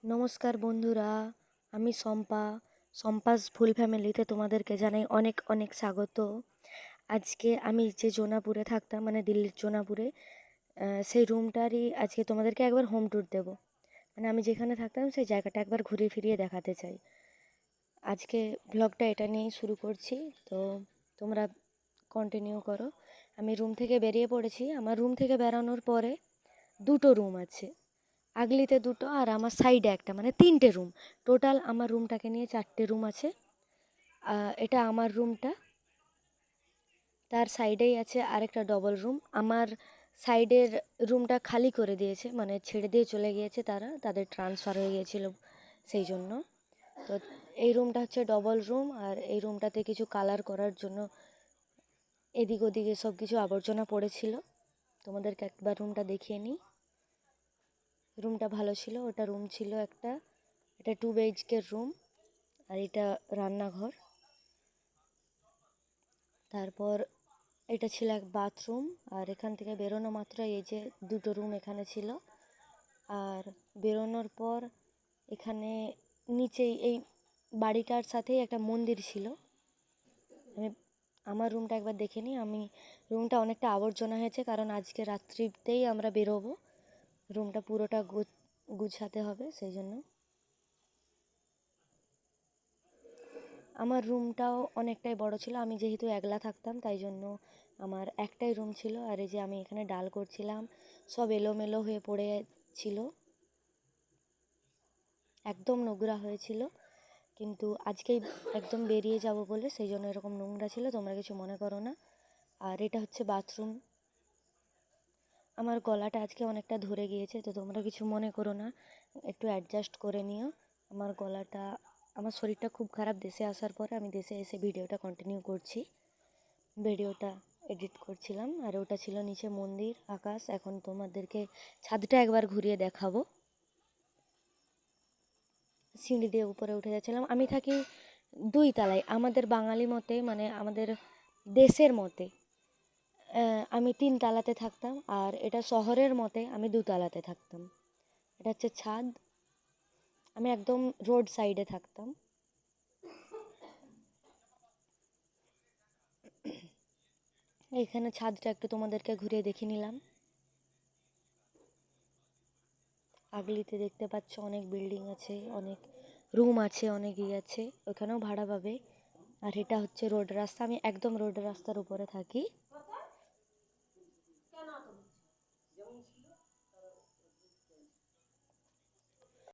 নমস্কার বন্ধুরা, আমি সম্পাস ফুল ফ্যামিলিতে তোমাদেরকে জানাই অনেক অনেক স্বাগত। আজকে আমি যে জোনাপুরে থাকতাম, মানে দিল্লির জোনাপুরে, সেই রুমটারই আজকে তোমাদেরকে একবার হোম ট্যুর দেব। মানে আমি যেখানে থাকতাম সেই জায়গাটা একবার ঘুরিয়ে ফিরিয়ে দেখাতে চাই। আজকে ব্লগটা এটা নিয়েই শুরু করছি, তো তোমরা কন্টিনিউ করো। আমি রুম থেকে বেরিয়ে পড়েছি। আমার রুম থেকে বেরানোর পরে দুটো রুম আছে, আগলিতে দুটো আর আমার সাইডে একটা, মানে তিনটে রুম। টোটাল আমার রুমটাকে নিয়ে চারটে রুম আছে। এটা আমার রুমটা, তার সাইডেই আছে আরেকটা ডবল রুম। আমার সাইডের রুমটা খালি করে দিয়েছে, মানে ছেড়ে দিয়ে চলে গিয়েছে, তাদের ট্রান্সফার হয়ে গিয়েছিল সেই জন্য। তো এই রুমটা হচ্ছে ডবল রুম, আর এই রুমটাতে কিছু কালার করার জন্য এদিক ওদিকে সব কিছু আবর্জনা পড়েছিল। তোমাদেরকে একবার রুমটা দেখিয়ে নিই। রুমটা ভালো ছিল, ওটা রুম ছিল একটা। এটা 2 BHK রুম, আর এটা রান্নাঘর। তারপর এটা ছিল এক বাথরুম, আর এখান থেকে বেরোনো মাত্র এই যে দুটো রুম এখানে ছিল। আর বেরোনোর পর এখানে নিচেই এই বাড়িটার সাথেই একটা মন্দির ছিল। আমি আমার রুমটা একবার দেখে নিই। রুমটা অনেকটা আবর্জনা হয়েছে, কারণ আজকে রাত্রিতেই আমরা বেরোবো। রুমটা পুরোটা গুছাতে হবে, সেই জন্য। আমার রুমটাও অনেকটাই বড় ছিল। আমি যেহেতু একলা থাকতাম, তাই জন্য আমার একটাই রুম ছিল। আর এই যে আমি এখানে ডাল করছিলাম, সব এলোমেলো হয়ে পড়ে ছিল, একদম নোংরা হয়েছিল। কিন্তু আজকেই একদম বেরিয়ে যাব বলে সেই জন্য এরকম নোংরা ছিল, তোমরা কিছু মনে করো না। আর এটা হচ্ছে বাথরুম। আমার গলাটা আজকে অনেকটা ধরে গিয়েছে, তো তোমরা কিছু মনে করো না, একটু অ্যাডজাস্ট করে নিও। আমার শরীরটা খুব খারাপ। দেশে আসার পরে আমি দেশে এসে ভিডিওটা কন্টিনিউ করছি, ভিডিওটা এডিট করছিলাম। আর ওটা ছিল নিচে মন্দির, আকাশ। এখন তোমাদেরকে ছাদটা একবার ঘুরিয়ে দেখাবো। সিঁড়ি দিয়ে উপরে উঠে যাচ্ছিলাম। আমি থাকি 2 তলায়। আমাদের বাঙালি মতে, মানে আমাদের দেশের মতে, আমি 3 তলাতে থাকতাম, আর এটা শহরের মতে আমি 2 তলাতে থাকতাম। এটা হচ্ছে ছাদ। আমি একদম রোড সাইডে থাকতাম। এইখানে ছাদটা একটু তোমাদেরকে ঘুরিয়ে দেখিয়ে নিলাম। আগলিতে দেখতে পাচ্ছ অনেক বিল্ডিং আছে, অনেক রুম আছে, অনেক আছে, ওখানেও ভাড়া পাবে। আর এটা হচ্ছে রোড রাস্তা। আমি একদম রোড রাস্তার উপরে থাকি।